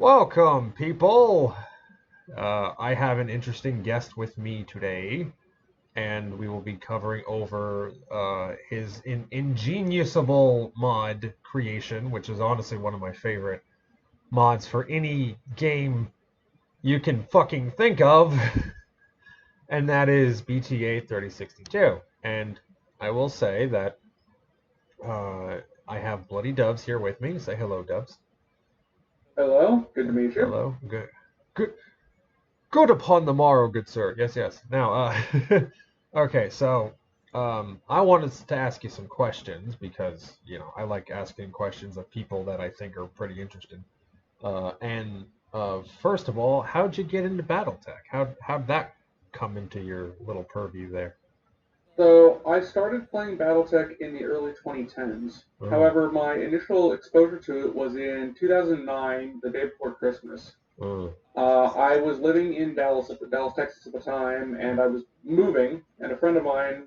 Welcome, people. I have an interesting guest with me today, and we will be covering over his ingeniusable mod creation, which is honestly one of my favorite mods for any game you can fucking think of, and that is BTA3062. And I will say that I have Bloodydoves here with me. Say hello, Dubs. Hello, good to meet you. Hello. Good. Good upon the morrow, good sir. Yes, yes. Now, okay, so I wanted to ask you some questions because I like asking questions of people that I think are pretty interesting. And first of all, how'd you get into BattleTech? How'd that come into your little purview there? So I started playing BattleTech in the early 2010s. Oh, However, my initial exposure to it was in 2009, the day before Christmas. oh, I was living in Dallas, Texas at the time, and I was moving, and a friend of mine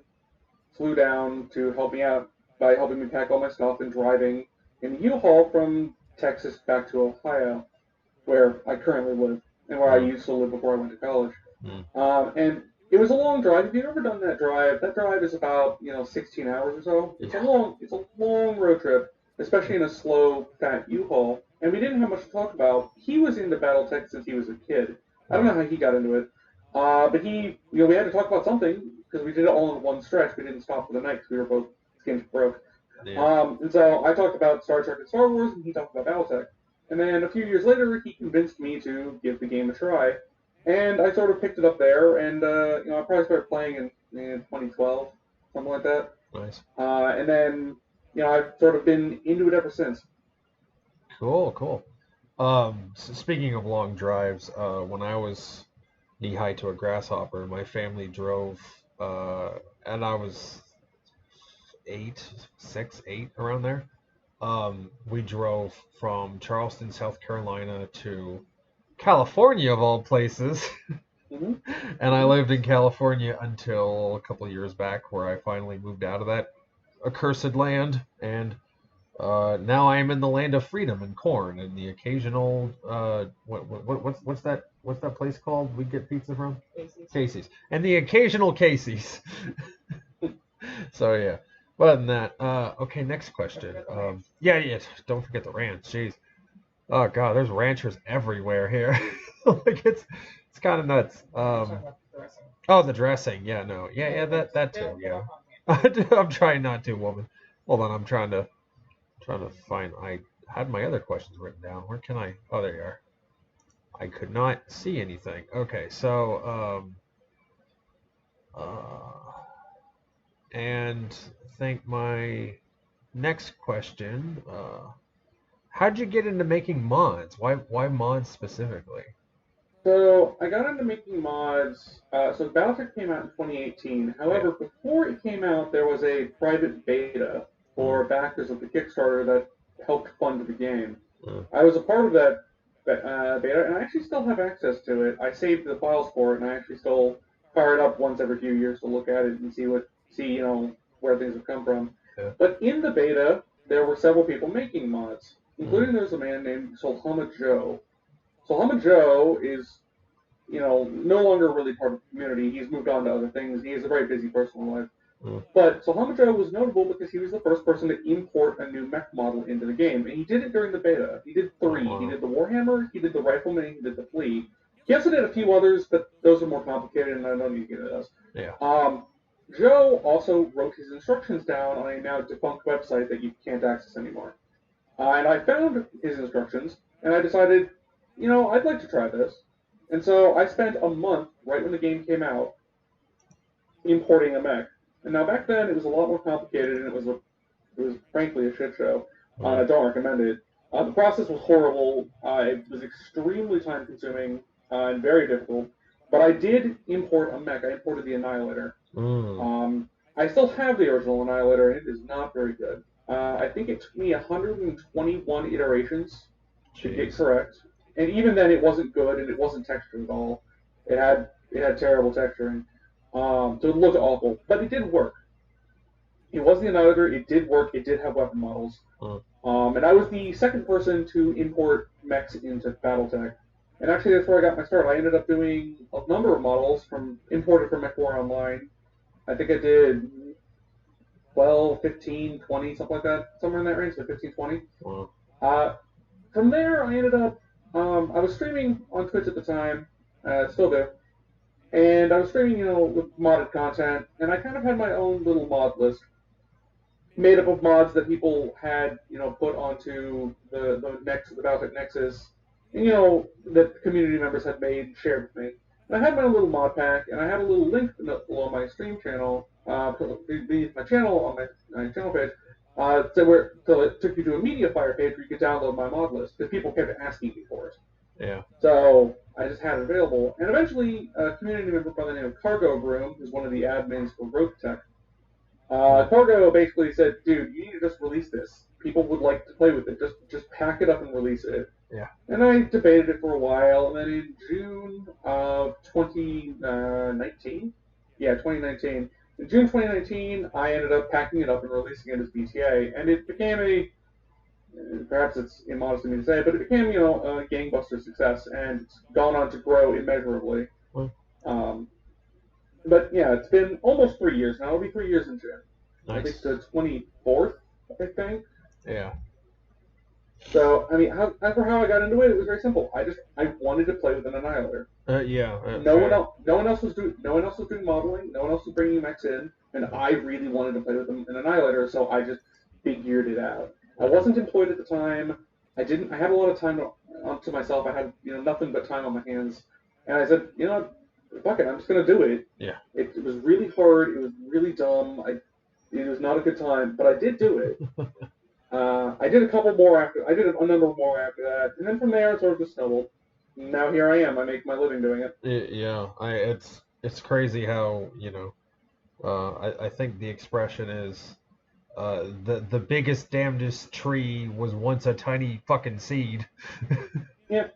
flew down to help me out by helping me pack all my stuff and driving in a U-Haul from Texas back to Ohio, where I currently live and where I oh, used to live before I went to college. mm, And it was a long drive. If you've ever done that drive is about 16 hours or so. yeah. It's a long road trip, especially in a slow, fat U-Haul. And we didn't have much to talk about. He was into BattleTech since he was a kid. I don't know Oh, how he got into it, but we had to talk about something because we did it all in one stretch. We didn't stop for the night because we were both skins broke. yeah. And so I talked about Star Trek and Star Wars, and he talked about BattleTech. And then a few years later, he convinced me to give the game a try. And I sort of picked it up there, and I probably started playing in 2012, something like that. Nice. And then I've sort of been into it ever since. Cool, cool. Speaking of long drives, when I was knee high to a grasshopper, my family drove, and I was eight, 6, 8, around there. We drove from Charleston, South Carolina to California, of all places. Hmm. And I Hmm. lived in California until a couple of years back, where I finally moved out of that accursed land. And now I am in the land of freedom and corn and the occasional what's that place called we get pizza from? Casey's. And the occasional Casey's. So yeah. But other than that, okay, next question. Yeah, yeah, don't forget the ranch. Jeez. Oh god, there's ranchers everywhere here. Like it's kind of nuts. Oh, the dressing. Yeah, no. Yeah, yeah, that too. Yeah. I'm trying not to, woman. Hold on, I'm trying to find. I had my other questions written down. Where can I? Oh, there you are. I could not see anything. Okay, so and I think my next question. How'd you get into making mods? Why mods specifically? So I got into making mods. So BattleTech came out in 2018. Yeah. However, before it came out, there was a private beta Mm, for backers of the Kickstarter that helped fund the game. mm, I was a part of that beta, and I actually still have access to it. I saved the files for it, and I actually still fire it up once every few years to look at it and see where things have come from. yeah. But in the beta, there were several people making mods, Mm, including there's a man named Solhama Joe. Solhama Joe is no longer really part of the community. He's moved on to other things. He has a very busy personal life. mm, But Solhama Joe was notable because he was the first person to import a new mech model into the game, and he did it during the beta. He did oh, three. He wow. did the Warhammer, he did the Rifleman, he did the Flea. He also did a few others, but those are more complicated, and I don't need to get into those. Yeah. Um, Joe also wrote his instructions down on a now defunct website that you can't access anymore. And I found his instructions, and I decided, I'd like to try this. And so I spent a month right when the game came out importing a mech. And now back then it was a lot more complicated, and it was frankly a shit show. And Mm, I don't recommend it. The process was horrible. It was extremely time consuming and very difficult. But I did import a mech. I imported the Annihilator. mm, I still have the original Annihilator, and it is not very good. I think it took me 121 iterations to get jeez. correct, and even then, it wasn't good, and it wasn't textured at all. It had terrible texturing, so it looked awful, but it did work. It was the Annihilator. It did work. It did have weapon models. Mm, And I was the second person to import mechs into BattleTech. And actually, that's where I got my start. I ended up doing a number of models imported from MechWar Online. I think I did 12, 15, 20, something like that, somewhere in that range, so 15, 20. Wow. From there, I ended up, I was streaming on Twitch at the time, still do, and I was streaming, with modded content, and I kind of had my own little mod list made up of mods that people had, put onto the BattleTech Nexus, and, that community members had made and shared with me. And I had my own little mod pack, and I had a little link below my stream channel, beneath my channel on my channel page, so it took you to a MediaFire page where you could download my mod list, because people kept asking me for it. Yeah. So I just had it available, and eventually a community member by the name of Cargo Broom, who's one of the admins for Rotetech, Cargo basically said, dude, you need to just release this. People would like to play with it. Just pack it up and release it. Yeah. And I debated it for a while, and then in June of 2019, in June 2019, I ended up packing it up and releasing it as BTA, and it became perhaps it's immodest of me to say, but it became, a gangbuster success, and it's gone on to grow immeasurably. But yeah, it's been almost 3 years now. It'll be 3 years in June. Nice. I think the 24th, I think. Yeah. So, I mean, how I got into it was very simple. I wanted to play with an Annihilator. Yeah. No one else was doing modeling. No one else was bringing mechs in, and I really wanted to play with an Annihilator. So I just figured it out. I wasn't employed at the time. I had a lot of time to myself. I had nothing but time on my hands, and I said, fuck it, I'm just gonna do it. Yeah. It was really hard. It was really dumb. It was not a good time, but I did do it. I did a couple more after. I did a number more after that, and then from there it sort of just snowballed. Now here I am. I make my living doing it. Yeah. It's crazy how I think the expression is the biggest damnedest tree was once a tiny fucking seed. Yeah.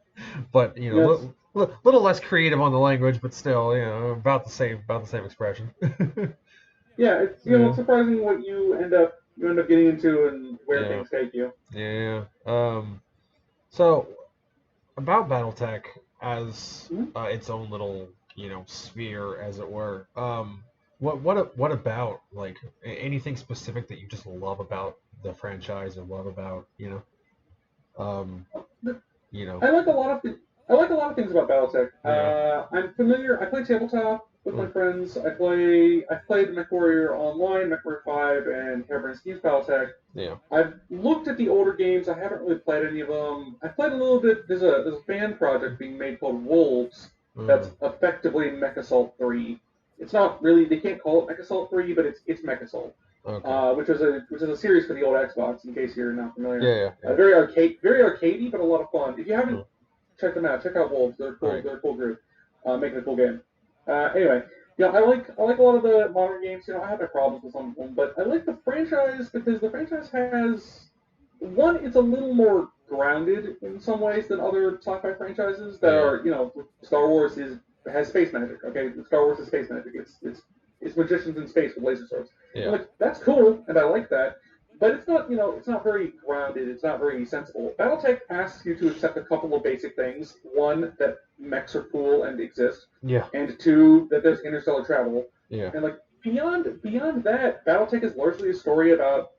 But little less creative on the language, but still, about the same expression. Yeah, it's it's surprising what you end up getting into and where things take you. Yeah. So about BattleTech as its own little sphere, as it were. What about like anything specific that you just love about the franchise or love about I like a lot of things about BattleTech. I'm familiar. I play tabletop with my friends. I've played MechWarrior Online, MechWarrior 5, and Harebrained Schemes BattleTech. Yeah. I've looked at the older games. I haven't really played any of them. I've played a little bit. There's a fan project being made called Wolves that's effectively Mech Assault 3. It's not really. They can't call it Mech Assault 3, but it's Mech Assault. Okay. Which is a series for the old Xbox, in case you're not familiar. Yeah. Very arcadey, but a lot of fun. If you haven't checked them out, check out Wolves. They're cool. Right. They're a cool group, making a cool game. Anyway, I like a lot of the modern games. I have my problems with some of them, but I like the franchise because the franchise has it's a little more grounded in some ways than other sci-fi franchises that are, Star Wars has space magic. Okay, Star Wars is space magic. It's magicians in space with laser swords. Yeah. Like, that's cool, and I like that. But it's not, it's not very grounded. It's not very sensible. BattleTech asks you to accept a couple of basic things. One, that mechs are cool and exist. Yeah. And two, that there's interstellar travel. Yeah. And beyond that, BattleTech is largely a story about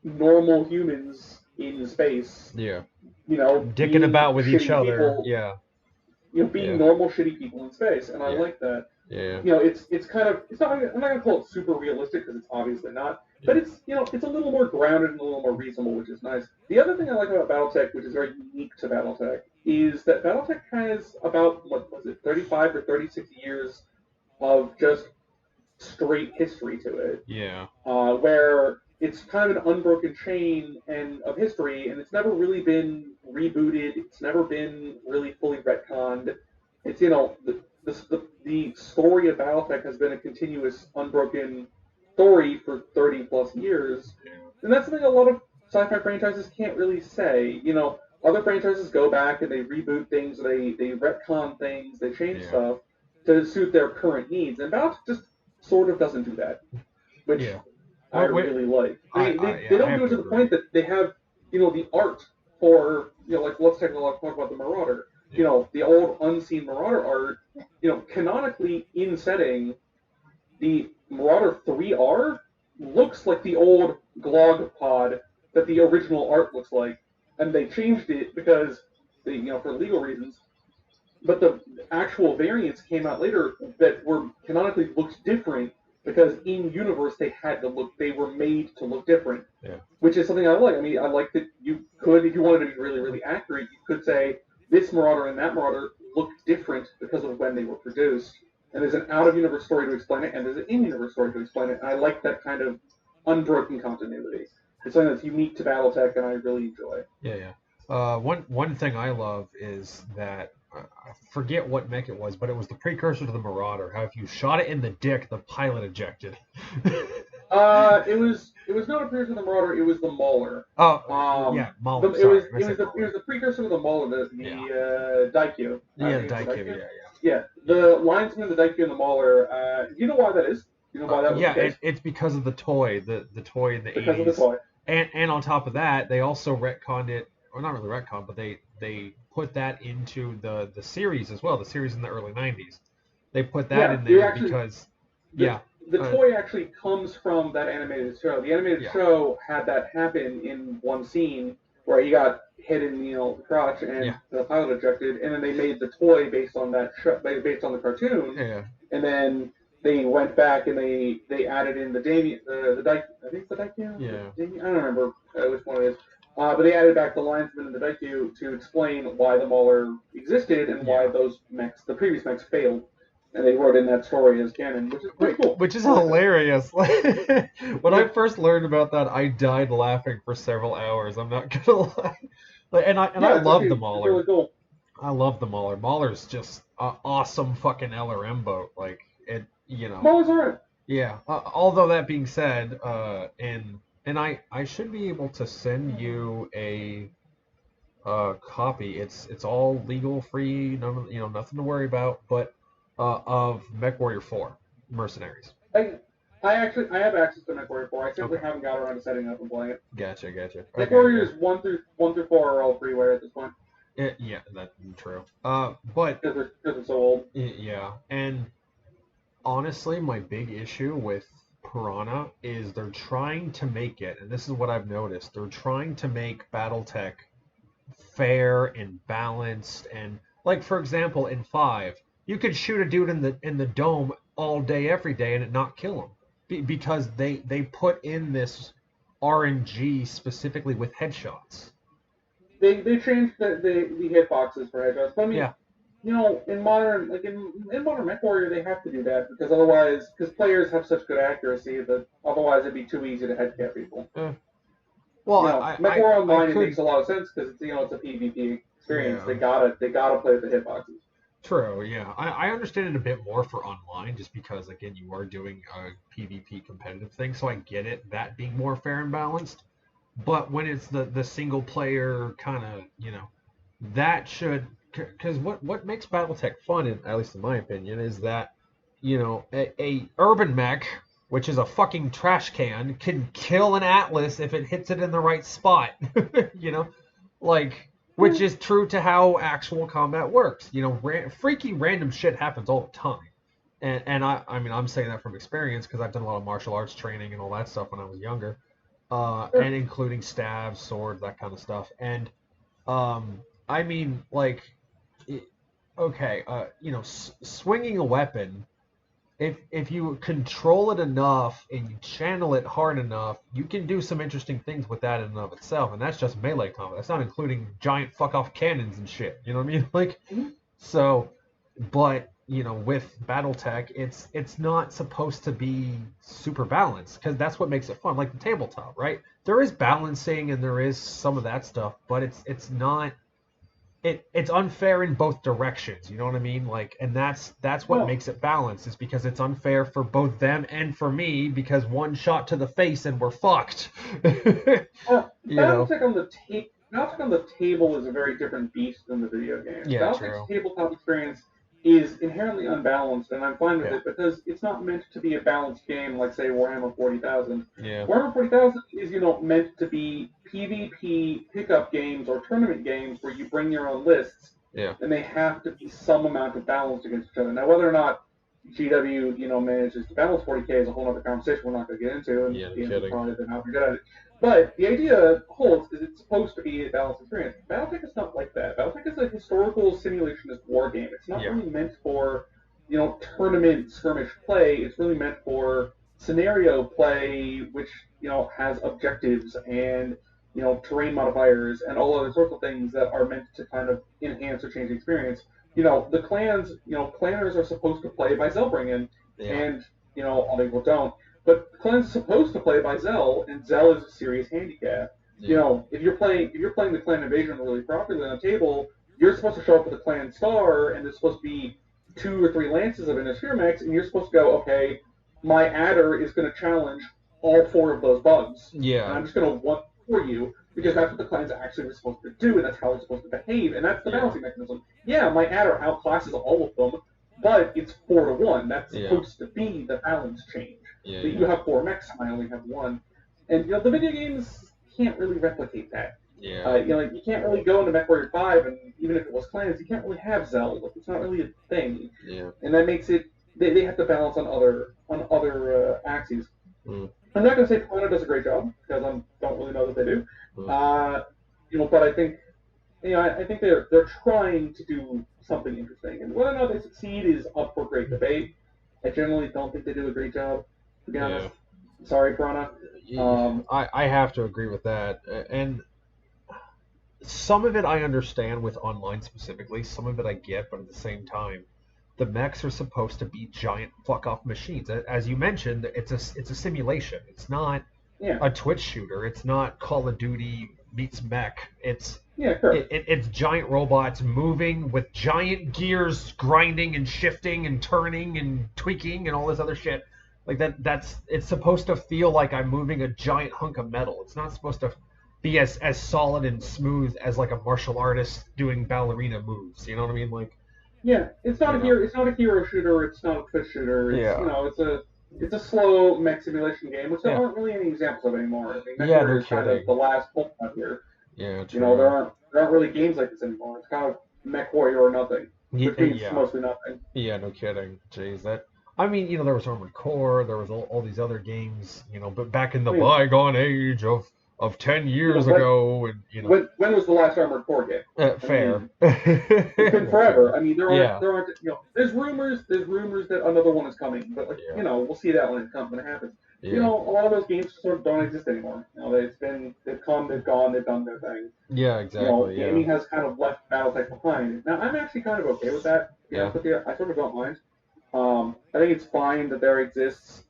normal humans in space. Yeah. Dicking about with each other. People, being normal shitty people in space, and I like that. Yeah. It's kind of I'm not gonna call it super realistic because it's obviously not, but it's it's a little more grounded and a little more reasonable, which is nice. The other thing I like about BattleTech, which is very unique to BattleTech, is that BattleTech has about 35 or 36 years of just straight history to it. Yeah. Where it's kind of an unbroken chain of history, and it's never really been rebooted. It's never been really fully retconned. It's the story of BattleTech has been a continuous, unbroken story for 30 plus years, and that's something a lot of sci-fi franchises can't really say. Other franchises go back and they reboot things, they retcon things, they change stuff to suit their current needs, and BattleTech just sort of doesn't do that, which I really like. They don't do it to the point that they have the art for, like, let's talk about the Marauder. The old Unseen Marauder art, canonically in setting, the Marauder 3R looks like the old Glog pod that the original art looks like, and they changed it because for legal reasons. But the actual variants came out later that were canonically looked different because in universe they were made to look different. Yeah. Which is something I like. I mean, I like that you could, if you wanted to be really, really accurate, you could say this Marauder and that Marauder look different because of when they were produced. And there's an out-of-universe story to explain it, and there's an in-universe story to explain it. And I like that kind of unbroken continuity. It's something that's unique to BattleTech, and I really enjoy. Yeah. One thing I love is that I forget what mech it was, but it was the precursor to the Marauder. How if you shot it in the dick, the pilot ejected. It was not a precursor to the Marauder. It was the Mauler. Yeah, Mauler. It was the precursor to the Mauler, the Daikyu. Yeah, the Daikyu. Yeah, the linesman, the Daikyu, and the Mauler. Do you know why that is? Do you know why that was the case? It's because of the toy, the toy in the 80s. Because of the toy. And on top of that, they also retconned it, or not really retconned, but they put that into the series as well, the series in the early 90s. They put that in there because, The toy actually comes from that animated show. The animated show had that happen in one scene where he got hit in the crotch and the pilot ejected, and then they made the toy based on that show, based on the cartoon. Yeah. And then they went back and they added in the Damien, the Daikyu, I think the Daikyu? Yeah. I don't remember which one it is. But they added back the linesman and the Daikyu to explain why the Mauler existed and why those mechs, the previous mechs, failed. And they wrote in that story as canon, which is pretty cool. Which is hilarious. When I first learned about that, I died laughing for several hours. I'm not gonna lie. I love the Mauler. Really cool. I love the Mauler. Mauler's just an awesome fucking LRM boat. Like it, Maulers alright. Yeah. Although that being said, and I should be able to send you a copy. It's all legal, free, nothing to worry about. But of MechWarrior 4 Mercenaries. I have access to MechWarrior 4. I simply haven't got around to setting up and playing it. Gotcha. MechWarriors 1 through 4 are all freeware at this point. Yeah, that's true. But because they're so old. Yeah, and honestly, my big issue with Piranha is they're trying to make it, and this is what I've noticed. They're trying to make BattleTech fair and balanced, and like for example, in 5. You could shoot a dude in the dome all day, every day, and it not kill him because they put in this RNG specifically with headshots. They changed the hitboxes for headshots. But I mean, in modern MechWarrior, they have to do that because players have such good accuracy that otherwise it'd be too easy to headcap people. MechWarrior Online it makes a lot of sense because it's a PvP experience. They gotta play with the hitboxes. True, yeah. I understand it a bit more for online just because, again, you are doing a PvP competitive thing, so I get it, that being more fair and balanced. But when it's the single player kind of, that should... Because what makes BattleTech fun, at least in my opinion, is that, a urban mech, which is a fucking trash can, can kill an Atlas if it hits it in the right spot. Which is true to how actual combat works. Freaky random shit happens all the time. And I mean, I'm saying that from experience because I've done a lot of martial arts training and all that stuff when I was younger. And including stabs, swords, that kind of stuff. And, I mean, swinging a weapon, if you control it enough and you channel it hard enough, you can do some interesting things with that in and of itself. And that's just melee combat. That's not including giant fuck-off cannons and shit. You know what I mean? So, but, with BattleTech, it's not supposed to be super balanced because that's what makes it fun. Like the tabletop, right? There is balancing and there is some of that stuff, but it's not... It's unfair in both directions, you know what I mean? And that's what makes it balanced, is because it's unfair for both them and for me, because one shot to the face and we're fucked. BattleTech on the table is a very different beast than the video game. Yeah, BattleTech's tabletop experience is inherently unbalanced, and I'm fine with it because it's not meant to be a balanced game like, say, Warhammer 40,000. Yeah. Warhammer 40,000 is, meant to be PvP pickup games or tournament games where you bring your own lists, and they have to be some amount of balance against each other. Now, whether or not GW, manages to balance 40K is a whole other conversation we're not going to get into, and probably they're not very good at it. But the idea holds because it's supposed to be a balanced experience. Battletech is not like that. Battletech is a historical simulationist war game. It's not really meant for, tournament skirmish play. It's really meant for scenario play, which, has objectives and, terrain modifiers and all other sorts of things that are meant to kind of enhance or change the experience. The clans, clanners are supposed to play by Zellbringen, and, other people don't. But clans are supposed to play by Zell, and Zell is a serious handicap. If you're playing the clan invasion really properly on a table, you're supposed to show up with a clan star, and there's supposed to be 2 or 3 lances of intersphere mechs, and you're supposed to go, okay, my adder is going to challenge all 4 of those bugs. Yeah. And I'm just going to one for you, because that's what the clans actually were supposed to do, and that's how they're supposed to behave, and that's the balancing mechanism. Yeah, my adder outclasses all of them, but it's 4 to 1. That's supposed to be the balance change. You have 4 mechs, and I only have 1. And the video games can't really replicate that. You can't really go into MechWarrior 5, and even if it was clans, you can't really have Zell. Like, it's not really a thing. And that makes it they have to balance on other axes. I'm not going to say Plano does a great job because I don't really know that they do. But I think I think they're trying to do something interesting, and whether or not they succeed is up for great debate. I generally don't think they do a great job, to be honest. Sorry, Piranha. I have to agree with that, and some of it I understand with online specifically. Some of it I get, but at the same time, the mechs are supposed to be giant fuck-off machines. As you mentioned, it's a simulation. It's not a Twitch shooter. It's not Call of Duty meets mech. It's it's giant robots moving with giant gears, grinding and shifting and turning and tweaking and all this other shit. Like it's supposed to feel like I'm moving a giant hunk of metal. It's not supposed to be as solid and smooth as like a martial artist doing ballerina moves. You know what I mean? Like, it's not a hero. It's not a hero shooter. It's not a Twitch shooter. It's, it's a slow mech simulation game, which there aren't really any examples of anymore. I mean, MechWarrior is kind of the last pull out here. Yeah, true. There aren't really games like this anymore. It's kind of MechWarrior or nothing. Which means mostly nothing. Yeah, no kidding. Jeez, I mean, there was Armored Core, there was all these other games, but back in the bygone age of 10 years ago, and when was the last Armored Core game? Fair. It's been forever. I mean, there aren't there's rumors that another one is coming, but we'll see that when it happens. A lot of those games sort of don't exist anymore. They've come, they've gone, they've done their thing. Yeah, exactly. Gaming has kind of left Battletech behind. Now, I'm actually kind of okay with that. To be honest with you, I sort of don't mind. I think it's fine that there exists,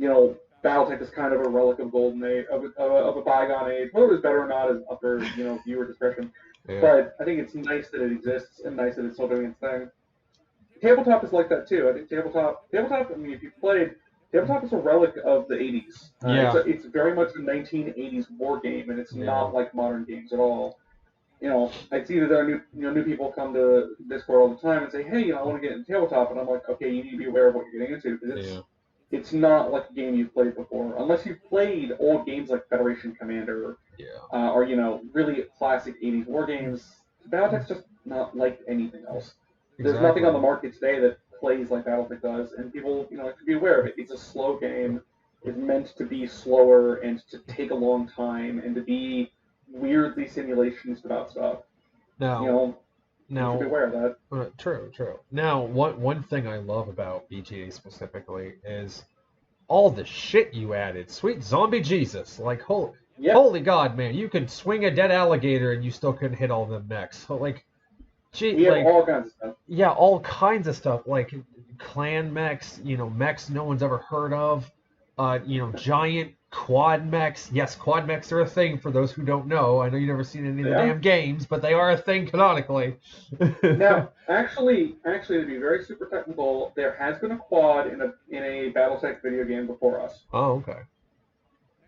Battletech is kind of a relic of golden age, of a bygone age. Whether it was better or not is up for viewer discretion. But I think it's nice that it exists and nice that it's still doing its thing. Tabletop is like that too. I think tabletop. I mean, if you played, tabletop is a relic of the '80s. It's very much a 1980s war game, and it's not like modern games at all. I see that there are new people come to Discord all the time and say, hey, I want to get into tabletop, and I'm like, okay, you need to be aware of what you're getting into because it's not like a game you've played before, unless you've played old games like Federation Commander, or really classic '80s war games. Battletech's just not like anything else. There's nothing on the market today that plays like Battletech does, and people should be aware of it. It's a slow game. It's meant to be slower and to take a long time and to be weirdly simulationist about stuff. Now, you should be aware of that. True. Now, one thing I love about BTA specifically is all the shit you added. Sweet zombie Jesus. Like, holy God, man. You could swing a dead alligator and you still couldn't hit all the mechs. So, like, we have all kinds of stuff. Yeah, all kinds of stuff. Like, clan mechs, mechs no one's ever heard of. Giant quad mechs. Yes, quad mechs are a thing for those who don't know. I know you've never seen any of the damn games, but they are a thing canonically. Now, actually, to be very super technical, there has been a quad in a BattleTech video game before us. Oh, okay.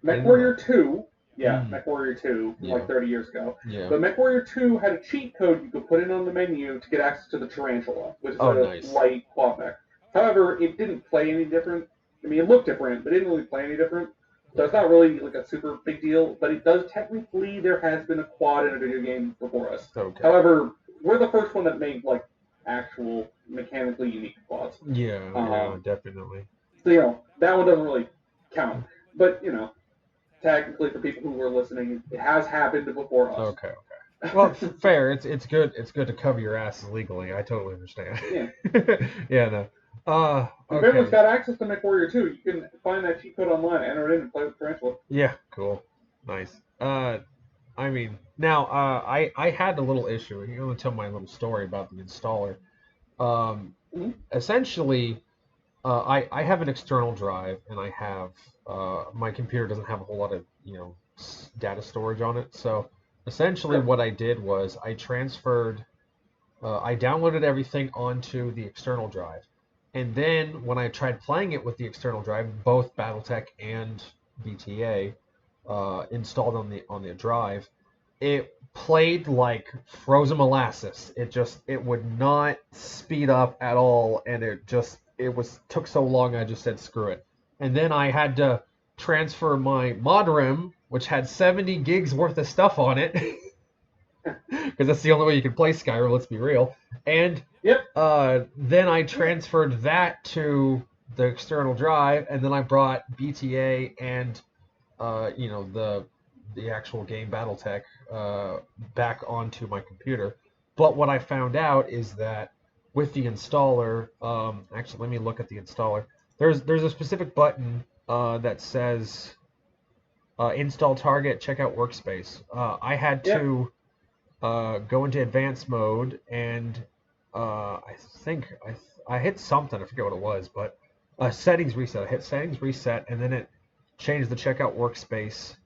MechWarrior 2 Yeah, MechWarrior 2, like 30 years ago. Yeah. But MechWarrior 2 had a cheat code you could put in on the menu to get access to the Tarantula, which is nice. light quad mech. However, it didn't play any different. I mean, it looked different, but it didn't really play any different. So it's not really like a super big deal, but it does technically, there has been a quad in a video game before us. Okay. However, we're the first one that made like actual mechanically unique quads. Yeah, definitely. So, that one doesn't really count. But, technically for people who were listening, it has happened before us. Okay. Well, fair. It's good. It's good to cover your asses legally. I totally understand. Yeah. Yeah. No. If everyone's got access to MechWarrior 2, you can find that cheat code online, enter it in, and play with Tarantula. Yeah. Cool. Nice. I mean, now I had a little issue. I'm going to tell my little story about the installer. Essentially, I have an external drive, and I have my computer doesn't have a whole lot of data storage on it. So essentially, what I did was I transferred, I downloaded everything onto the external drive, and then when I tried playing it with the external drive, both BattleTech and BTA installed on the drive, it played like frozen molasses. It would not speed up at all, and it took so long. I just said screw it, and then I had to transfer my modem, which had 70 gigs worth of stuff on it, because that's the only way you can play Skyrim. Let's be real. And then I transferred that to the external drive, and then I brought BTA and the actual game BattleTech back onto my computer. But what I found out is that with the installer, actually, let me look at the installer. There's a specific button that says install target, check out workspace. I had to go into advanced mode, and I think I hit something. I forget what it was, but settings reset. I hit settings reset, and then it changed the checkout workspace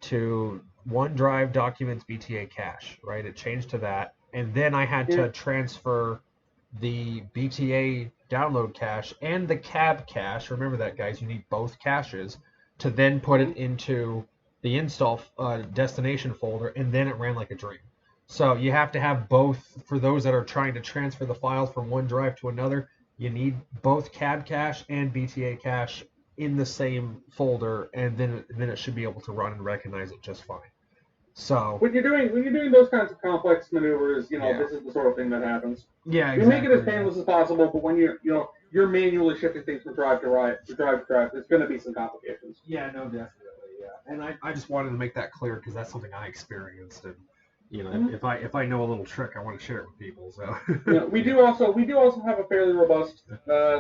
to OneDrive Documents BTA cache, right? It changed to that, and then I had to transfer the BTA download cache and the cab cache. Remember that, guys. You need both caches to then put it into the install destination folder, and then it ran like a dream. So you have to have both. For those that are trying to transfer the files from one drive to another, you need both cab cache and BTA cache in the same folder, and then it should be able to run and recognize it just fine. So when you're doing those kinds of complex maneuvers, this is the sort of thing that happens. Yeah, exactly. You make it as painless as possible, but when you're manually shifting things from drive to drive, there's going to be some complications. Yeah, no, definitely, yeah. And I just wanted to make that clear because that's something I experienced, and if I know a little trick, I want to share it with people. So we do also have a fairly robust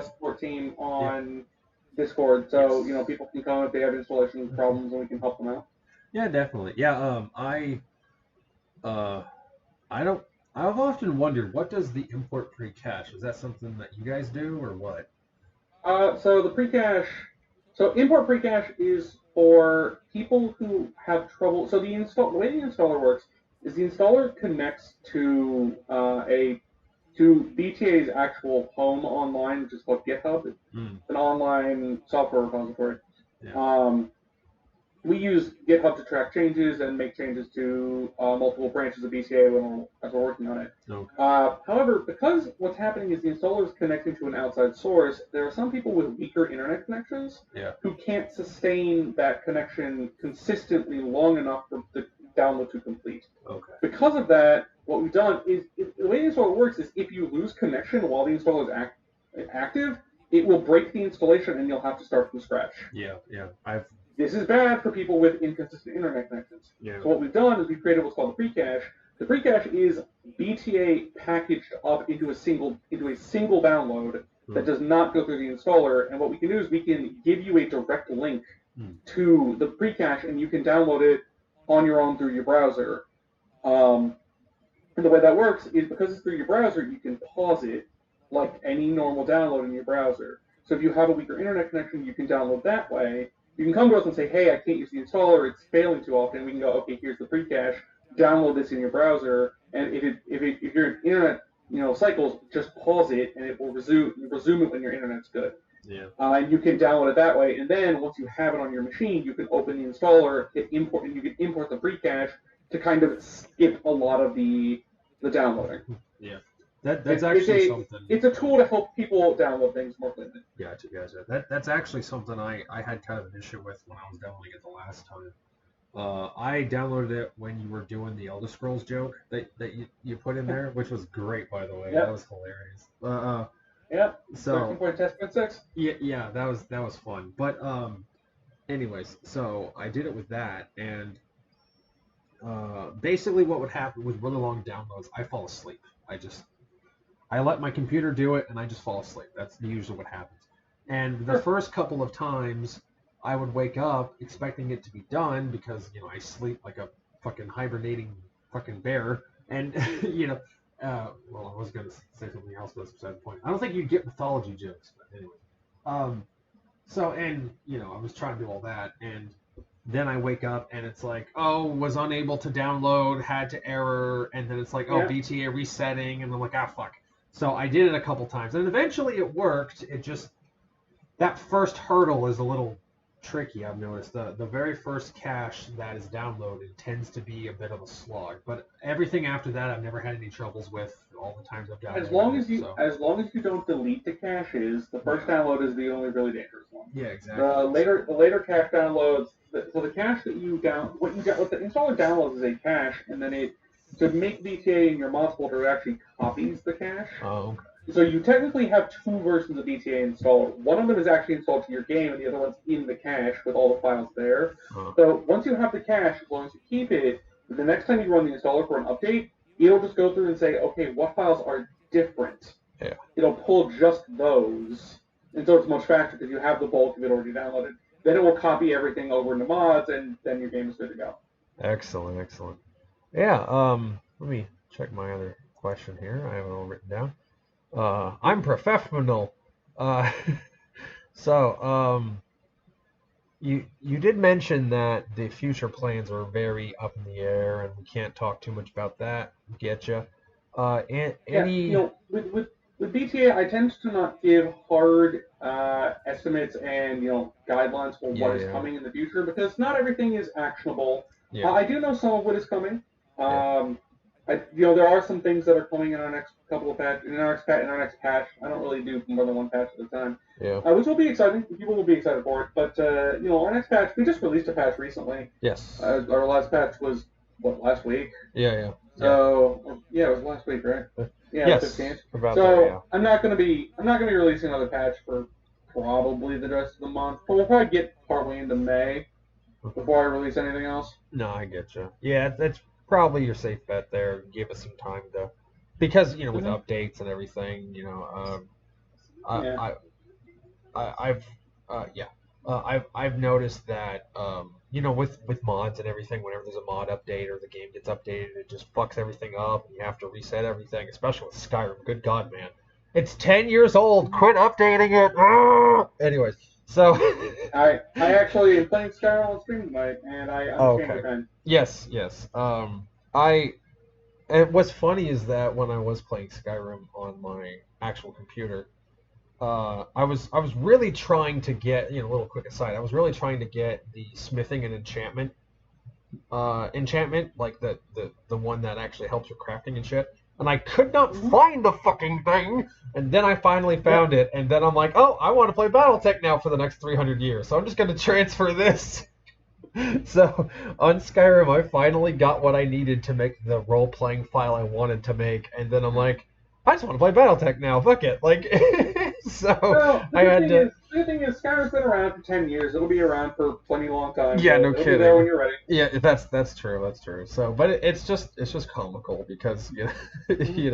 support team on Discord, so people can come if they have installation problems, and we can help them out. Yeah, definitely. Yeah, I've often wondered, what does the import pre-cache? Is that something that you guys do, or what? So the pre-cache, import pre-cache is for people who have trouble. So the way the installer works is the installer connects to to BTA's actual home online, which is called GitHub. It's an online software repository. Yeah. We use GitHub to track changes and make changes to multiple branches of BTA as we're working on it. Okay. However, because what's happening is the installer is connecting to an outside source, there are some people with weaker internet connections who can't sustain that connection consistently long enough for the download to complete. Okay. Because of that, what we've done is, the way the installer works is if you lose connection while the installer is active, it will break the installation and you'll have to start from scratch. Yeah. This is bad for people with inconsistent internet connections. Yeah. So what we've done is we've created what's called the pre-cache. The pre-cache is BTA packaged up into a single download that does not go through the installer. And what we can do is we can give you a direct link to the pre-cache, and you can download it on your own through your browser. And the way that works is because it's through your browser, you can pause it like any normal download in your browser. So if you have a weaker internet connection, you can download that way. You can come to us and say, hey, I can't use the installer, it's failing too often. We can go, okay, here's the pre-cache, download this in your browser, and if your internet cycles, just pause it, and it will resume it when your internet's good. Yeah. And you can download it that way. And then once you have it on your machine, you can open the installer, hit import, and you can import the free cache to kind of skip a lot of the downloading. Yeah. That's actually something. It's a tool to help people download things more cleanly. Gotcha. That's actually something I had kind of an issue with when I was downloading it the last time. I downloaded it when you were doing the Elder Scrolls joke that you put in there, which was great, by the way. Yep. That was hilarious. Yep. So 13.10.6. Yeah, that was fun. But anyways, so I did it with that, and basically what would happen with really long downloads, I fall asleep. I let my computer do it, and I just fall asleep. That's usually what happens. And the first couple of times, I would wake up expecting it to be done because, you know, I sleep like a fucking hibernating fucking bear. And, you know, well, I was going to say something else, but that's beside the point. I don't think you'd get mythology jokes, but anyway. So, and, you know, I was trying to do all that, and then I wake up, and it's like, oh, was unable to download, had to error, and then it's like, oh, BTA resetting, and I'm like, ah, fuck. So I did it a couple times, and eventually it worked. It just, that first hurdle is a little tricky, I've noticed. The very first cache that is downloaded tends to be a bit of a slog, but everything after that I've never had any troubles with all the times I've downloaded. As long as you don't delete the caches, the first download is the only really dangerous one. Yeah, exactly. The later cache downloads, so the cache that what the installer downloads is a cache, and then to make BTA in your mod folder, it actually copies the cache. Oh, okay. So you technically have two versions of BTA installer. One of them is actually installed to your game, and the other one's in the cache with all the files there. So once you have the cache, as long as you keep it, the next time you run the installer for an update, it'll just go through and say, okay, what files are different? Yeah. It'll pull just those, and so it's much faster because you have the bulk of it already downloaded. Then it will copy everything over into mods, and then your game is good to go. Excellent. Yeah. Let me check my other question here. I have it all written down. I'm professional. You did mention that the future plans are very up in the air, and we can't talk too much about that. Getcha. With BTA, I tend to not give hard estimates and guidelines for what is coming in the future because not everything is actionable. Yeah. I do know some of what is coming. There are some things that are coming in our next couple of patches. In our next patch, I don't really do more than one patch at a time. Yeah. Which will be exciting. People will be excited for it. But our next patch, we just released a patch recently. Yes. Our last patch was last week. Yeah. So it was last week, right? Yeah, yes. 15th. About so there, yeah. I'm not gonna be releasing another patch for probably the rest of the month. But we'll probably get partway into May before I release anything else. No, I get you. Yeah, that's probably your safe bet there. Give us some time to, because with updates and everything, I've noticed that with mods and everything, whenever there's a mod update or the game gets updated, it just fucks everything up and you have to reset everything, especially with Skyrim. Good God, man. It's 10 years old. Quit updating it. Ah! Anyways, so I actually am playing Skyrim on stream tonight, and I understand the pen. Yes. And what's funny is that when I was playing Skyrim on my actual computer, I was really trying to get, a little quick aside, I was really trying to get the smithing and enchantment, like the one that actually helps with crafting and shit, and I could not find the fucking thing, and then I finally found it, and then I'm like, oh, I want to play Battletech now for the next 300 years, so I'm just going to transfer this. So on Skyrim, I finally got what I needed to make the role-playing file I wanted to make, and then I'm like, I just want to play Battletech now. Fuck it. Like, the thing is, Skyrim's been around for 10 years. It'll be around for plenty long time. Yeah, so no it'll kidding. Be there when you're ready. Yeah, that's true. That's true. So, but it's just comical because I need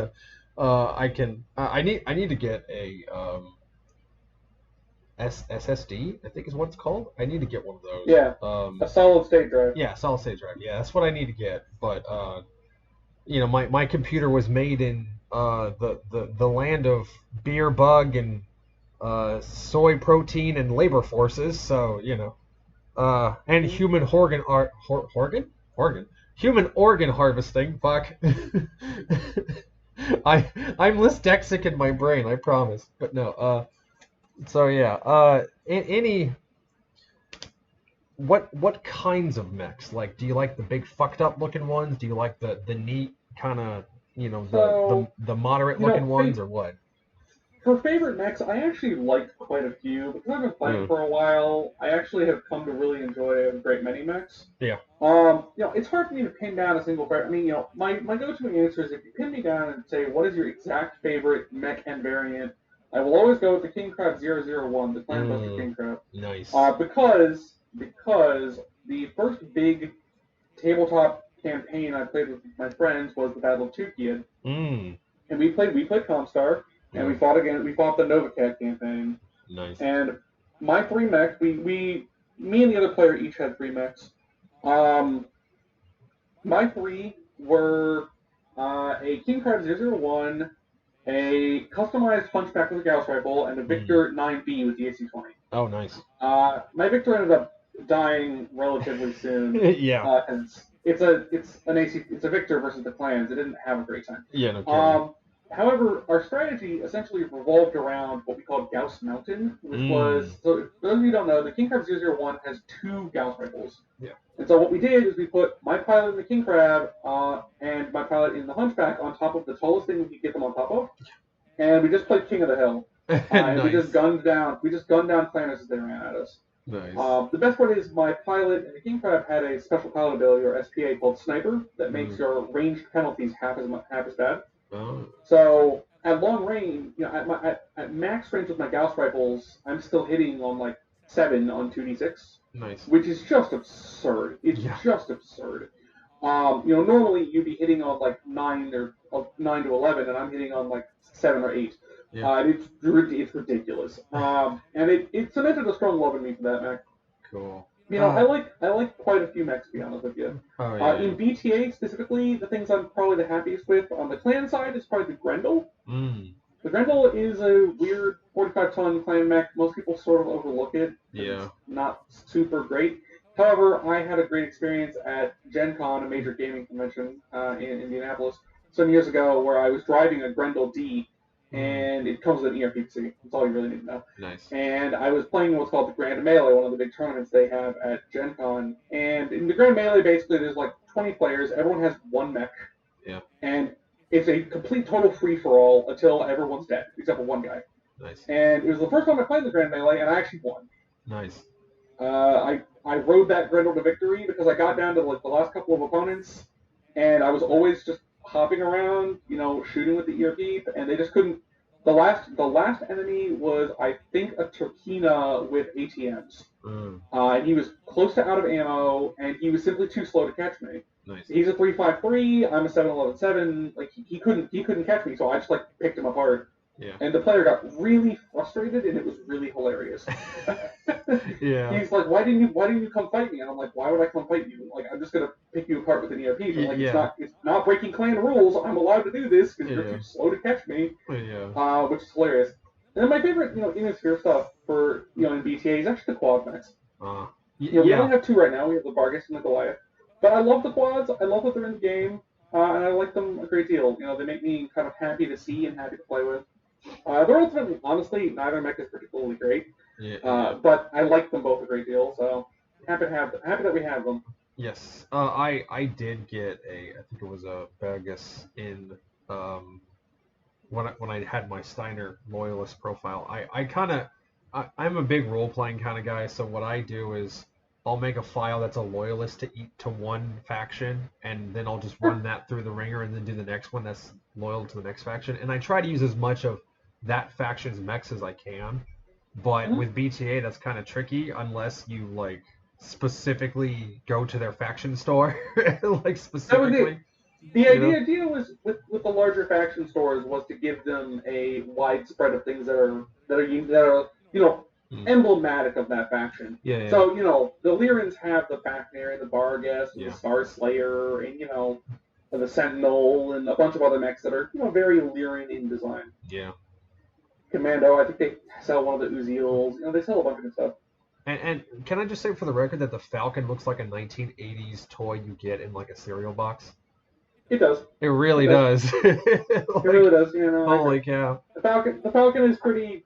to get a SSD, I think is what it's called. I need to get one of those. Yeah. A solid state drive. Yeah, solid state drive. Yeah, that's what I need to get. But my computer was made in the land of beer bug and soy protein and labor forces. So and human human organ harvesting. Fuck. I'm dyslexic in my brain, I promise. But no. So yeah, any what kinds of mechs? Like, do you like the big fucked up looking ones? Do you like the neat kind of, you know, So, the moderate you know, looking ones, or what? for favorite mechs, I actually liked quite a few because I've been playing Mm. for a while. I actually have come to really enjoy a great many mechs. Yeah. It's hard for me to pin down a single favorite. I mean, my go-to answer is if you pin me down and say what is your exact favorite mech and variant, I will always go with the King Crab 001, the Clanbuster Mm. King Crab. Nice. Because the first big tabletop campaign I played with my friends was the Battle of Tukid, Mm. and we played Comstar, and Yeah. we fought the Novicat campaign, Nice. and my three mechs, me and the other player each had three mechs. Um, my three were a King Crab 001, a customized Hunchback with a Gauss rifle, and a Victor 9B with the AC-20. Oh, nice. My Victor ended up dying relatively soon. Yeah. It's a Victor versus the clans. It didn't have a great time. Yeah, no kidding. However, our strategy essentially revolved around what we called Gauss Mountain, which was, so for those of you who don't know, the King Crab 001 has two Gauss rifles. Yeah. And so what we did is we put my pilot in the King Crab and my pilot in the Hunchback on top of the tallest thing we could get them on top of, and we just played King of the Hill. And Nice. we just gunned down clanners as they ran at us. Nice. The best part is my pilot in the King Crab had a special pilot ability, or SPA, called Sniper, that makes your ranged penalties half as bad. Oh. So at long range, at max range with my Gauss rifles, I'm still hitting on like 7 on 2d6, Nice. which is just absurd. It's just absurd. Normally you'd be hitting on like 9 to 11, and I'm hitting on like 7 or 8. Yeah. It's ridiculous. And it cemented a strong love in me for that mech. Cool. I like quite a few mechs, to be honest with you. Oh, yeah. In BTA specifically, the things I'm probably the happiest with on the clan side is probably the Grendel. The Grendel is a weird 45-ton clan mech. Most people sort of overlook it. Yeah. It's not super great. However, I had a great experience at Gen Con, a major gaming convention in Indianapolis, some years ago, where I was driving a Grendel D, and it comes with an ERPC. That's all you really need to know. Nice. And I was playing what's called the Grand Melee, one of the big tournaments they have at Gen Con. And in the Grand Melee, basically, there's like 20 players. Everyone has one mech. Yeah. And it's a complete total free-for-all until everyone's dead, except for one guy. Nice. And it was the first time I played the Grand Melee, and I actually won. Nice. I rode that Grendel to victory because I got down to like the last couple of opponents, and I was always just hopping around, shooting with the ERP, and they just couldn't. The last enemy was, I think, a Turkina with ATMs. And he was close to out of ammo, and he was simply too slow to catch me. Nice. He's a 3.53. I'm a 7.11.7. Like he couldn't catch me, so I just like picked him apart. Yeah. And the player got really frustrated, and it was really hilarious. Yeah. He's like, "Why didn't you come fight me?" And I'm like, "Why would I come fight you? Like, I'm just gonna pick you apart with an ERP." But like, it's not breaking clan rules. I'm allowed to do this because you're too slow to catch me. Yeah. Which is hilarious. And then my favorite, Innisphere stuff for in BTA is actually the quad mechs. We only have two right now. We have the Vargas and the Goliath. But I love the quads. I love that they're in the game, and I like them a great deal. They make me kind of happy to see and happy to play with. They're ultimately, honestly, neither mech is particularly great. Yeah. But I like them both a great deal, so happy that we have them. Yes. I did get I think it was a Vargas in when I had my Steiner loyalist profile. I'm a big role playing kind of guy, so what I do is I'll make a file that's a loyalist to one faction, and then I'll just run that through the ringer, and then do the next one that's loyal to the next faction. And I try to use as much of that faction's mechs as I can. But with BTA, that's kind of tricky unless you like specifically go to their faction store, like specifically. The idea was with the larger faction stores was to give them a wide spread of things that are emblematic of that faction. Yeah. So the Lyrans have the Fafnir and the Vargas and the Star Slayer and the Sentinel and a bunch of other mechs that are very Lyran in design. Yeah. Commando, I think they sell one of the Uzils. They sell a bunch of good stuff. And can I just say for the record that the Falcon looks like a 1980s toy you get in like a cereal box? It does. It really does. It really does. Holy cow! The Falcon is pretty.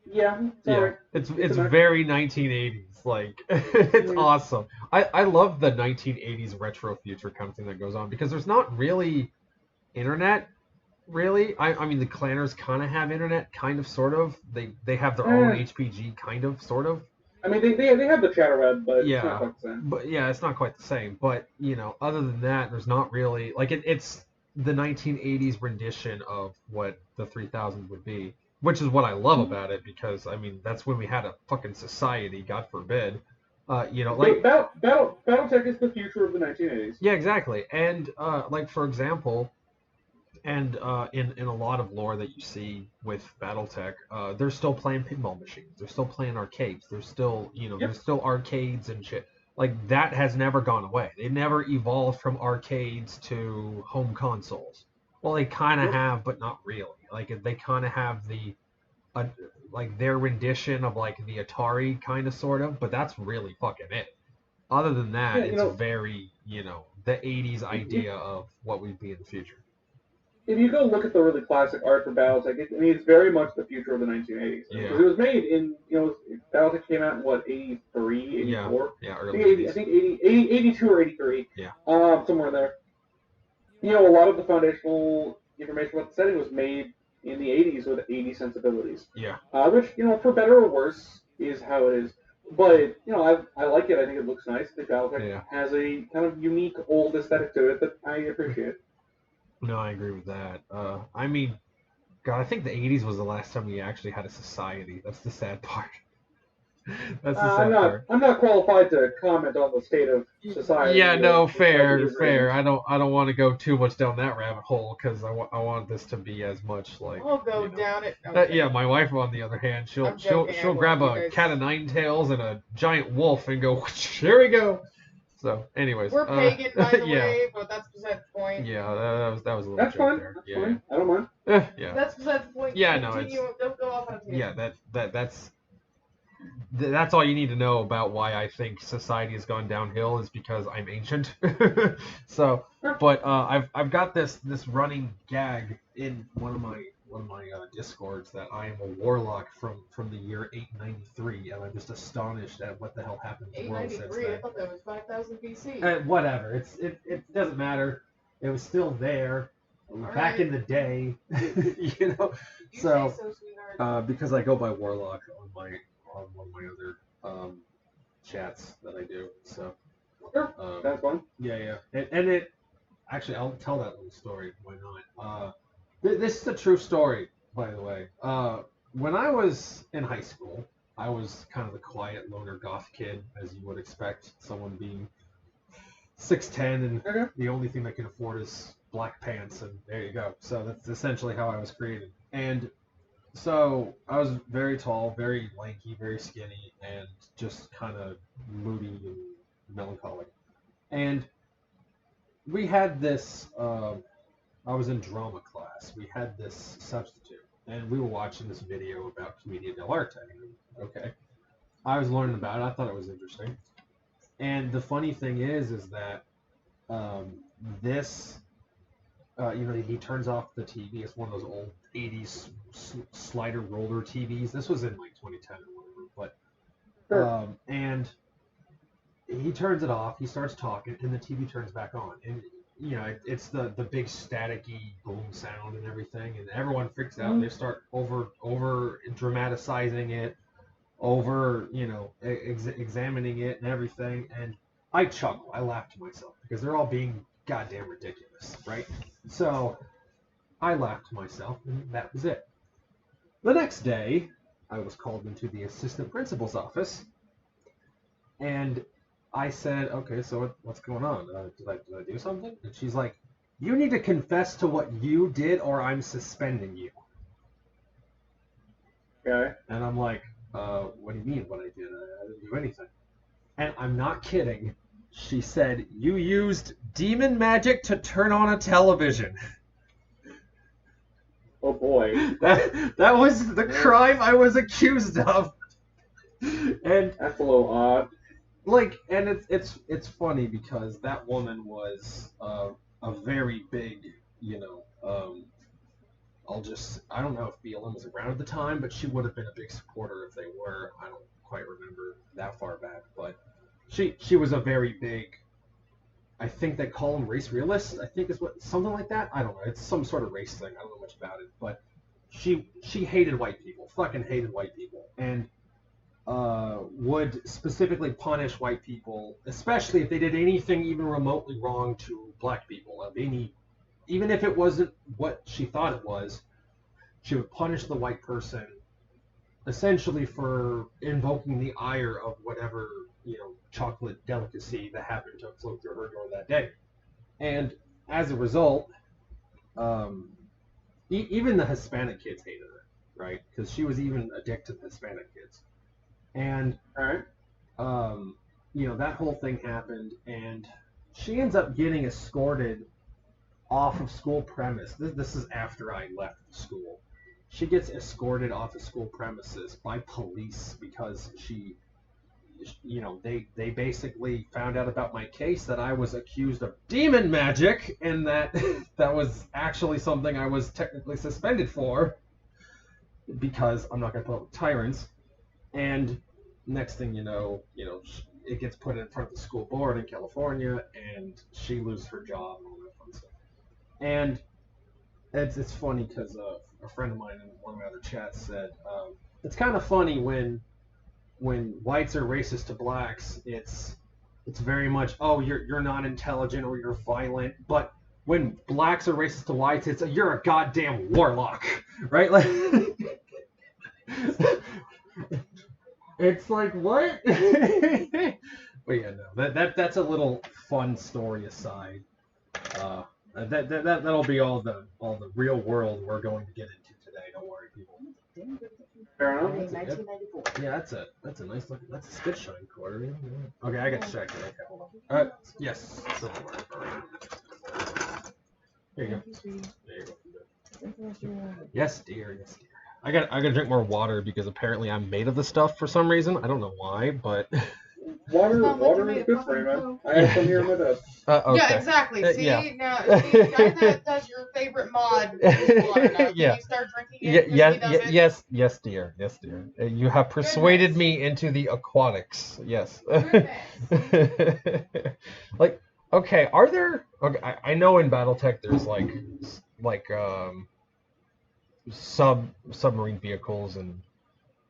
Yeah, sorry. It's very 1980s. Like it's awesome. I love the 1980s retro future kind of thing that goes on because there's not really internet. Really, I mean the clanners kind of have internet, kind of, sort of. They have their own HPG, kind of, sort of. I mean they have the chatter web, but it's not quite the same. But yeah, it's not quite the same. But other than that, there's not really like it's the 1980s rendition of what the 3000 would be, which is what I love about it because I mean that's when we had a fucking society, God forbid. Like Battletech is the future of the 1980s. Yeah, exactly. And like for example. And in a lot of lore that you see with BattleTech, they're still playing pinball machines. They're still playing arcades. There's still there's still arcades and shit. Like that has never gone away. They never evolved from arcades to home consoles. Well, they kind of have, but not really. Like they kind of have like their rendition of like the Atari kind of sort of, but that's really fucking it. Other than that, it's very the 80s idea of what we'd be in the future. If you go look at the really classic art for Battletech, it's very much the future of the 1980s. Yeah. Because it was made in, Battletech came out in what, 83, 84? Yeah, early I think 82 or 83. Yeah. Somewhere in there. A lot of the foundational information about the setting was made in the 80s with 80s sensibilities. Yeah. Which, for better or worse, is how it is. But, I like it. I think it looks nice. The Battletech has a kind of unique old aesthetic to it that I appreciate. No, I agree with that. I mean, God, I think the 80s was the last time we actually had a society. That's the sad part. That's the sad part. I'm not qualified to comment on the state of society. Yeah, no, fair. I don't want to go too much down that rabbit hole because I want this to be as much like. I'll go down it. Yeah, my wife, on the other hand, she'll grab a cat of nine tails and a giant wolf and go, here we go. So, anyways, we're pagan, by the way, but that's beside the point. Yeah, that was a little that's joke fine. there. That's fine. I don't mind. Yeah. That's beside the point. Yeah, Continue. no, Don't go off on a tangent. Yeah, that's all you need to know about why I think society has gone downhill is because I'm ancient. So, but I've got this running gag in one of my discords that I am a warlock from the year 893, and I'm just astonished at what the hell happened to the world since 893. then. I thought that was 5000 BC. Whatever. It doesn't matter. It was still there back in the day, So, because I go by warlock on one of my other chats that I do. So. That's fun. Yeah. And it actually, I'll tell that little story. Why not? This is a true story, by the way. When I was in high school, I was kind of the quiet loner goth kid, as you would expect, someone being 6'10", and the only thing they can afford is black pants, and there you go. So that's essentially how I was created. And so I was very tall, very lanky, very skinny, and just kind of moody and melancholic. And we had this, I was in drama class. We had this substitute, and we were watching this video about Commedia dell'arte. Okay. I was learning about it. I thought it was interesting. And the funny thing is that this, he turns off the TV. It's one of those old 80s slider roller TVs. This was in like 2010 or whatever. But, and he turns it off. He starts talking, and the TV turns back on. And it's the big staticky boom sound and everything, and everyone freaks out. And they start over dramatizing it, examining it and everything. And I chuckle. I laugh to myself because they're all being goddamn ridiculous, right? So I laughed to myself, and that was it. The next day, I was called into the assistant principal's office, and I said, okay, so what's going on? Did I do something? And she's like, you need to confess to what you did or I'm suspending you. Okay. And I'm like, what do you mean what I did? I didn't do anything. And I'm not kidding. She said, you used demon magic to turn on a television. Oh boy. That was the crime I was accused of. And that's a little odd. Like, and it's funny because that woman was a very big, I don't know if BLM was around at the time, but she would have been a big supporter if they were. I don't quite remember that far back, but she was a very big, I think they call them race realists, I think is what, something like that. I don't know. It's some sort of race thing. I don't know much about it, but she hated white people, fucking hated white people, and would specifically punish white people, especially if they did anything even remotely wrong to black people. Even if it wasn't what she thought it was, she would punish the white person essentially for invoking the ire of whatever, chocolate delicacy that happened to flow through her door that day. And as a result, even the Hispanic kids hated her, right? Because she was even a dick to the Hispanic kids. And, that whole thing happened, and she ends up getting escorted off of school premise. This is after I left the school. She gets escorted off of school premises by police because they basically found out about my case that I was accused of demon magic, and that was actually something I was technically suspended for because I'm not going to put up with tyrants. And next thing you know, it gets put in front of the school board in California, and she loses her job and all that fun stuff. And it's funny because a friend of mine in one of my other chats said it's kind of funny when whites are racist to blacks. It's very much, oh, you're not intelligent or you're violent, but when blacks are racist to whites, it's you're a goddamn warlock, right? Like. It's like, what? But yeah, no, that's a little fun story aside. That'll be all the real world we're going to get into today. Don't worry, people. Fair enough. 1994. Yeah, that's a nice looking. That's a spit shine quarter. Okay, I got to check it. Okay, hold on. Yes. Here you go. There you go. Yes, dear. Yes, dear. I gotta drink more water because apparently I'm made of this stuff for some reason. I don't know why, but water is good for you, man. I have some here in my desk. Okay. Yeah, exactly. See, yeah. now the guy that does your favorite mod is water. Now, can you start drinking it? Yes, dear. You have persuaded me into the aquatics. Yes. Like, okay, are there? Okay, I know in BattleTech there's like submarine vehicles and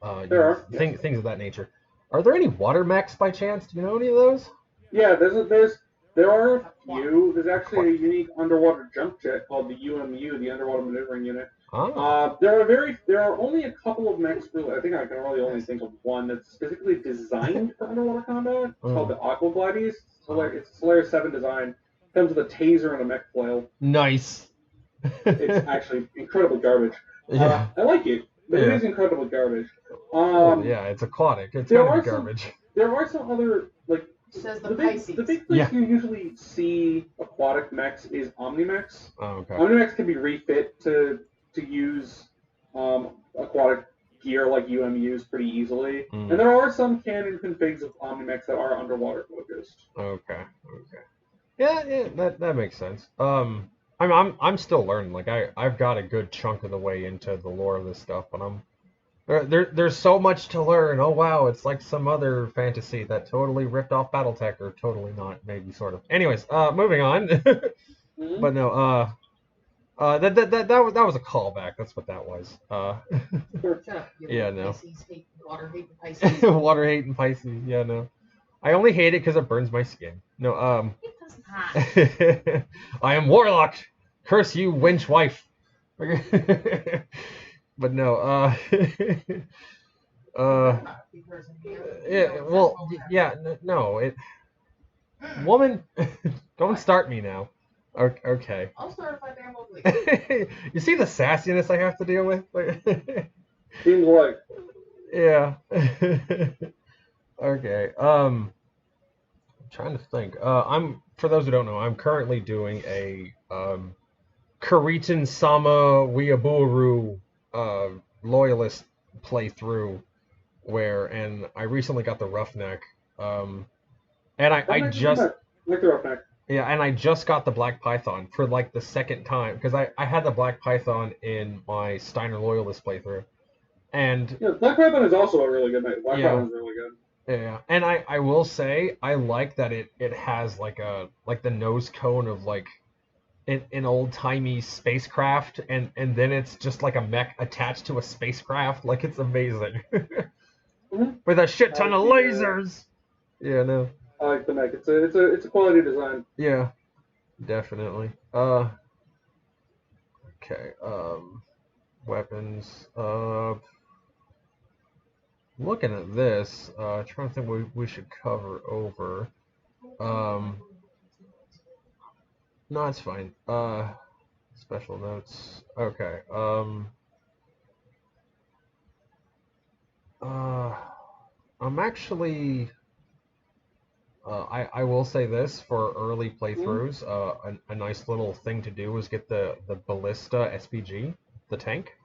things of that nature. Are there any water mechs by chance? Do you know any of those? Yeah, there are a few. There's actually a unique underwater jump jet called the UMU, the Underwater Maneuvering Unit. Oh. There are only a couple of mechs. I think I can really only think of one that's specifically designed for underwater combat. It's called the Aqua Glidis. It's a Solaris 7 design. Comes with a taser and a mech flail. Nice. It's actually incredibly garbage. Yeah. I like it, but it is incredibly garbage. Yeah, it's aquatic. It's gotta be garbage. There are some other, like, says the big place you usually see aquatic mechs is Omnimex. Oh, okay. Omnimex can be refit to use aquatic gear like UMUs pretty easily, and there are some canon configs of Omnimex that are underwater focused. Okay. Yeah, that makes sense. I'm still learning. Like I've got a good chunk of the way into the lore of this stuff, but there's so much to learn. Oh wow, it's like some other fantasy that totally ripped off BattleTech, or totally not, maybe sort of. Anyways, moving on. But no, that was a callback. That's what that was. Shut up. Yeah, no. Pisces, water hate and Pisces. Water hate and Pisces. Yeah, no. I only hate it because it burns my skin. No, It does not. I am warlock. Curse you, wench wife. But no, yeah, well, yeah, no, woman, don't start me now. Okay. I'll start if I damn ugly. You see the sassiness I have to deal with? Seems like. Yeah. Okay. I'm trying to think. For those who don't know, I'm currently doing a Karitan Sama Wiaburu loyalist playthrough and I recently got the Roughneck. And I just like the Roughneck. Yeah, and I just got the Black Python for like the second time because I had the Black Python in my Steiner Loyalist playthrough, and Yeah, Black Python is also a really good mech. Black yeah, Python is really good. yeah, and I will say I like that it has like the nose cone of like an old timey spacecraft, and then it's just like a mech attached to a spacecraft. Like it's amazing with a shit ton of lasers. Yeah, no. I like the mech. It's a quality design. Yeah, definitely. Okay. Weapons. Looking at this, trying to think what we should cover over. No, it's fine. Special notes. Okay. I'm actually. I will say this for early playthroughs. A nice little thing to do is get the Ballista SPG, the tank.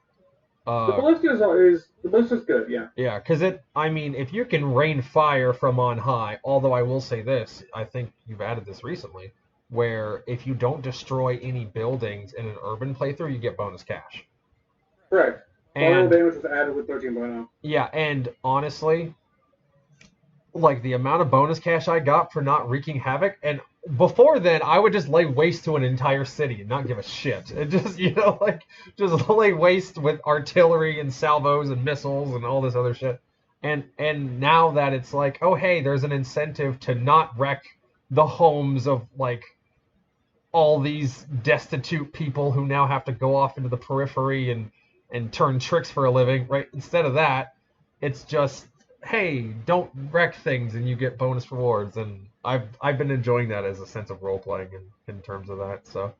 The Ballista's good, yeah. Yeah, because I mean, if you can rain fire from on high, although I will say this, I think you've added this recently, where if you don't destroy any buildings in an urban playthrough, you get bonus cash. Correct. Collateral And damage was added with 13.0. yeah, and honestly, like the amount of bonus cash I got for not wreaking havoc, and before then I would just lay waste to an entire city and not give a shit. And just like just lay waste with artillery and salvos and missiles and all this other shit. And now that it's like, oh hey, there's an incentive to not wreck the homes of like all these destitute people who now have to go off into the periphery and turn tricks for a living, right? Instead of that, it's just, hey, don't wreck things and you get bonus rewards, and I've been enjoying that as a sense of role playing in terms of that. So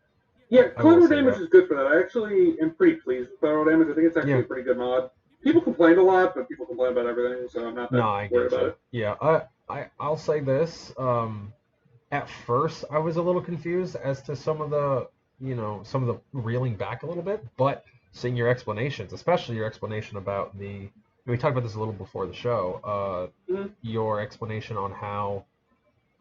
yeah, collateral damage is good for that. I actually am pretty pleased with collateral damage. I think it's actually a pretty good mod. People complained a lot, but people complain about everything, so I'm not that worried about it. Yeah, I'll say this. At first, I was a little confused as to some of the reeling back a little bit, but seeing your explanations, especially your explanation about we talked about this a little before the show, your explanation on how,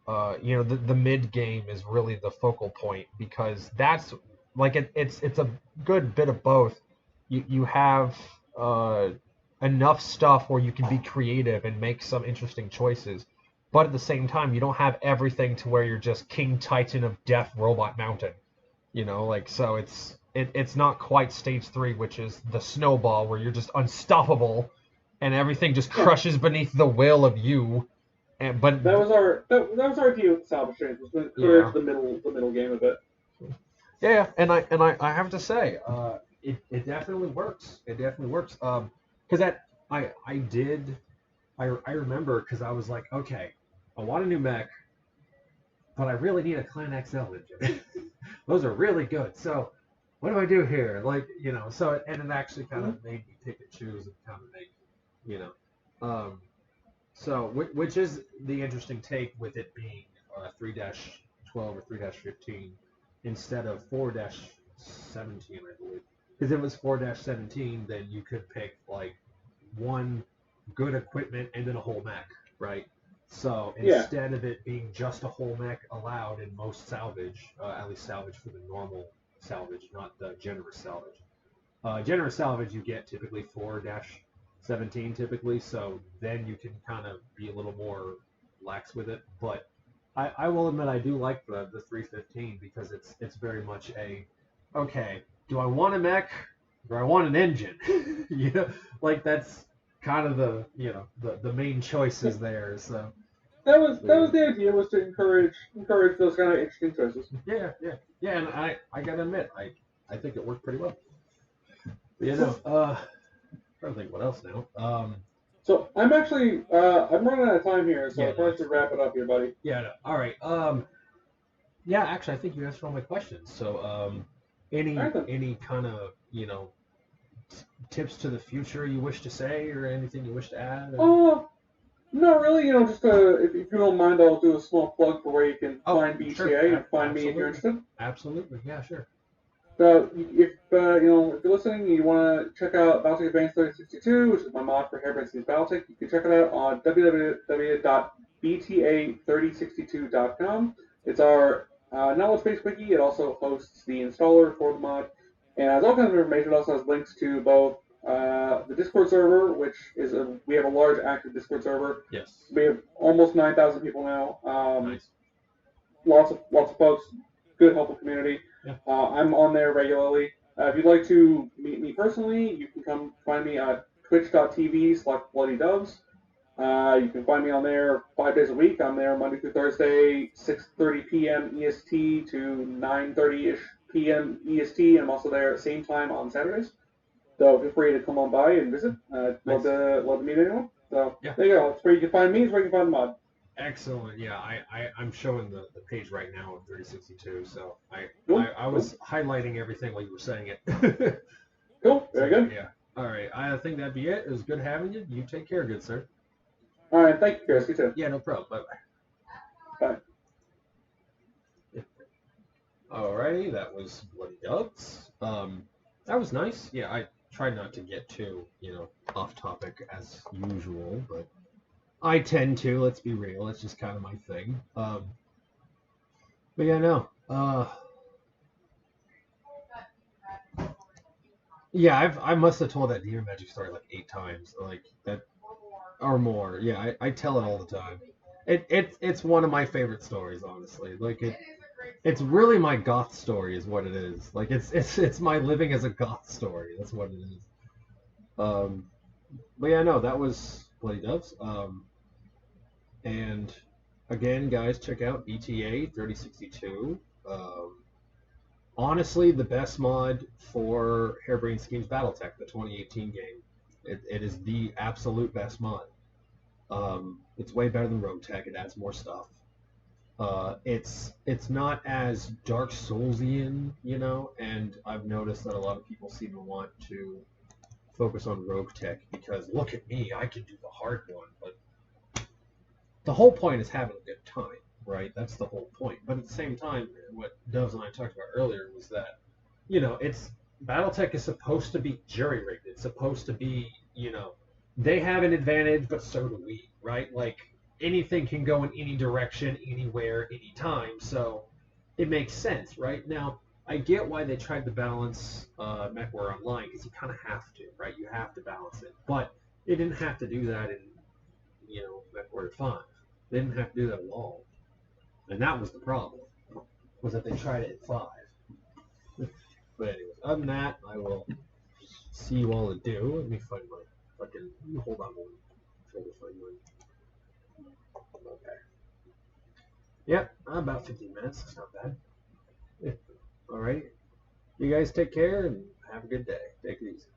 the mid game is really the focal point, because that's like it's a good bit of both. You have enough stuff where you can be creative and make some interesting choices, but at the same time, you don't have everything to where you're just King Titan of Death Robot Mountain. So it's not quite stage 3, which is the snowball, where you're just unstoppable and everything just crushes beneath the will of you. But that was our idea with the salvage trains, was to encourage the middle game a bit. Yeah, and I have to say, it definitely works. It definitely works. Because I remember, because I was like, okay, I want a new mech, but I really need a Clan XL engine. Those are really good. So what do I do here? So and it actually kind of made me pick and choose and kind of make, so which is the interesting take with it being 3-12 or 3-15 instead of 4-17, I believe. Because if it was 4-17, then you could pick like one good equipment and then a whole mech, right? So instead of it being just a whole mech allowed in most salvage, at least salvage for the normal salvage, not the generous salvage. Generous salvage you get typically 4-17 typically, so then you can kind of be a little more lax with it. But I will admit I do like the 315, because it's very much okay, do I want a mech or I want an engine? That's kind of the main choices there. So that was the idea, was to encourage those kind of interesting choices. Yeah, and I gotta admit, I think it worked pretty well. But, trying to think what else now. So I'm actually I'm running out of time here, so I probably should wrap it up here, buddy. Yeah. No, all right. Yeah, actually, I think you answered all my questions. So, any kind of tips to the future you wish to say, or anything you wish to add? Not really. Just if you don't mind, I'll do a small plug for where you can find BTA and find me if you're interested. Absolutely. Yeah, sure. So if you're listening and you want to check out Battletech BTA3062, which is my mod for HBS Battletech, you can check it out on www.BTA3062.com. It's our Knowledge Base Wiki. It also hosts the installer for the mod, and has all kinds of information. It also has links to both the Discord server, which is we have a large active Discord server. Yes. We have almost 9,000 people now. Nice. Lots of folks, good, helpful community. Yeah. I'm on there regularly. If you'd like to meet me personally, you can come find me at twitch.tv/Bloodydoves. You can find me on there 5 days a week. I'm there Monday through Thursday, 6:30 p.m. EST to 9:30ish p.m. EST. I'm also there at the same time on Saturdays. So feel free to come on by and visit. Love to meet anyone. So yeah. There you go. It's where you can find me. It's where you can find the mod. Excellent. Yeah, I'm showing the page right now of 3062. So Cool. I was highlighting everything while you were saying it. Cool. Very good. Yeah. All right. I think that'd be it. It was good having you. You take care, good sir. All right. Thank you, Chris. You too. Yeah, no problem. Bye-bye. Bye. Alrighty, that was Bloodydoves. That was nice. Yeah, I tried not to get too, off topic as usual, but I tend to. Let's be real. It's just kind of my thing. But yeah, no. Yeah, I must have told that Demon Magic story like 8 times, like that, or more. Yeah, I tell it all the time. It's one of my favorite stories, honestly. Like it's really my goth story, is what it is. Like it's my living as a goth story. That's what it is. But yeah, no, that was Bloodydoves. And again, guys, check out BTA3062. Honestly, the best mod for Harebrained Schemes Battletech, the 2018 game. It is the absolute best mod. It's way better than Rogue Tech. It adds more stuff. It's not as Dark Soulsian, and I've noticed that a lot of people seem to want to focus on Rogue Tech because look at me, I can do the hard one. But the whole point is having a good time, right? That's the whole point. But at the same time, what Doves and I talked about earlier was that, it's Battletech is supposed to be jury-rigged. It's supposed to be, they have an advantage, but so do we, right? Like, anything can go in any direction, anywhere, anytime. So it makes sense, right? Now, I get why they tried to balance MechWarrior Online, because you kind of have to, right? You have to balance it. But they didn't have to do that in, MechWarrior 5. They didn't have to do that at all. And that was the problem, was that they tried it at 5. But anyways, other than that, I will see you all at do. Let me find my fucking, hold on a moment. Try to find mine. Okay. Yep, about 15 minutes. It's not bad. Yeah. All right. You guys take care and have a good day. Take it easy.